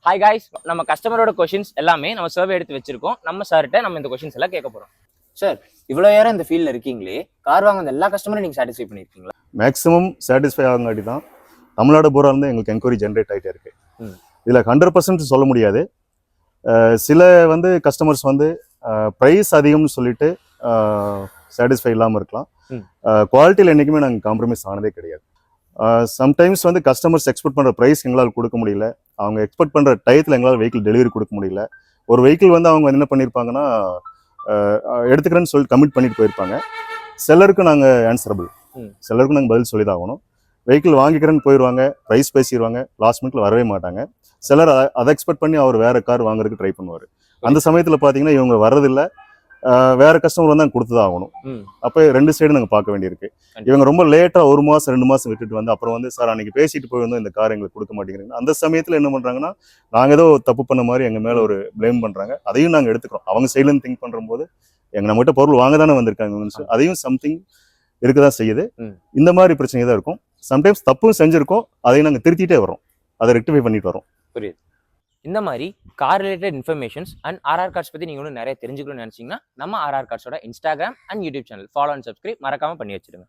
Hi guys, நம்ம கஸ்டமரோட questions எல்லாமே நம்ம சர்வே எடுத்து வச்சிருக்கோம். நம்ம சார்கிட்ட நம்ம இந்த கொஷின்ஸ் எல்லாம் கேட்க போறோம். சார், இவ்வளோ நேரம் இந்த ஃபீல்டில் இருக்கீங்களே, கார் வாங்க எல்லா கஸ்டமரும் நீங்கள் சாட்டிஸ்ஃபை பண்ணியிருக்கீங்களா? மேக்ஸிமம் சாட்டிஸ்ஃபை ஆகுங்காட்டி தான் தமிழ்நாடு பூரா இருந்து எங்களுக்கு என்கொயரி ஜென்ரேட் ஆகிட்டே இருக்கு. இதில் 100% சொல்ல முடியாது. சில கஸ்டமர்ஸ் ப்ரைஸ் அதிகம்னு சொல்லிட்டு சாட்டிஸ்ஃபை இல்லாமல் இருக்கலாம். குவாலிட்டியில் என்றைக்குமே நாங்கள் காம்ப்ரமைஸ் ஆனதே கிடையாது. சம்டைம்ஸ் கஸ்டமர்ஸ் எக்ஸ்பெக்ட் பண்ணுற ப்ரைஸ் எங்களால் கொடுக்க முடியல, அவங்க எக்ஸ்பெக்ட் பண்ணுற டயத்தில் எங்களால் வெஹிக்கிள் டெலிவரி கொடுக்க முடியல. ஒரு வெஹிக்கிள் அவங்க என்ன பண்ணியிருப்பாங்கன்னா, எடுத்துக்கிறேன்னு சொல்லி கமிட் பண்ணிட்டு போயிருப்பாங்க. செல்லருக்கு நாங்கள் ஆன்சரபிள், செல்லருக்கு நாங்கள் பதில் சொல்லி தான் ஆகணும். வெஹிக்கிள் வாங்கிக்கிறேன்னு போயிடுவாங்க, ப்ரைஸ் பேசிடுவாங்க, லாஸ்ட் மினிட்ல வரவே மாட்டாங்க. செல்லர் அதை எக்ஸ்பெக்ட் பண்ணி அவர் வேற கார் வாங்குறதுக்கு ட்ரை பண்ணுவார். அந்த சமயத்தில் பார்த்தீங்கன்னா இவங்க வர்றதில்லை, வேற கஸ்டமர் தான் கொடுத்துதான் ஆகணும். அப்போ ரெண்டு சைடு நாங்கள் பார்க்க வேண்டியிருக்கு. இவங்க ரொம்ப லேட்டாக 1 மாதம் 2 மாதம் விட்டுட்டு அப்புறம் சார் அன்னைக்கு பேசிட்டு போயிருந்தோம், இந்த கார் எங்களுக்கு கொடுக்க மாட்டேங்கிறீங்க. அந்த சமயத்தில் என்ன பண்ணுறாங்கன்னா, நாங்கள் ஏதோ தப்பு பண்ண மாதிரி எங்கள் மேலே ஒரு பிளேம் பண்ணுறாங்க. அதையும் நாங்கள் எடுத்துக்கிறோம். அவங்க சைட்லேருந்து திங்க் பண்ணும்போது நம்மகிட்ட பொருள் வாங்க தானே வந்திருக்காங்க, அதையும் சம்திங் இருக்குதான் செய்யுது. இந்த மாதிரி பிரச்சனை தான் இருக்கும். சம்டைம்ஸ் தப்பும் செஞ்சுருக்கோம், அதையும் நாங்கள் திருத்திட்டே வரோம், அதை ரெக்டிஃபை பண்ணிட்டு வரோம். புரியுது. இந்த மாதிரி car related informations and RR cars பற்றி நீங்கள் இன்னும் நிறைய தெரிஞ்சுக்கணும்னு நினச்சிங்கன்னா நம்ம ஆர்ஆர் கார்ஸோட Instagram and YouTube channel follow and subscribe மறக்காமல் பண்ணி வச்சிருங்க.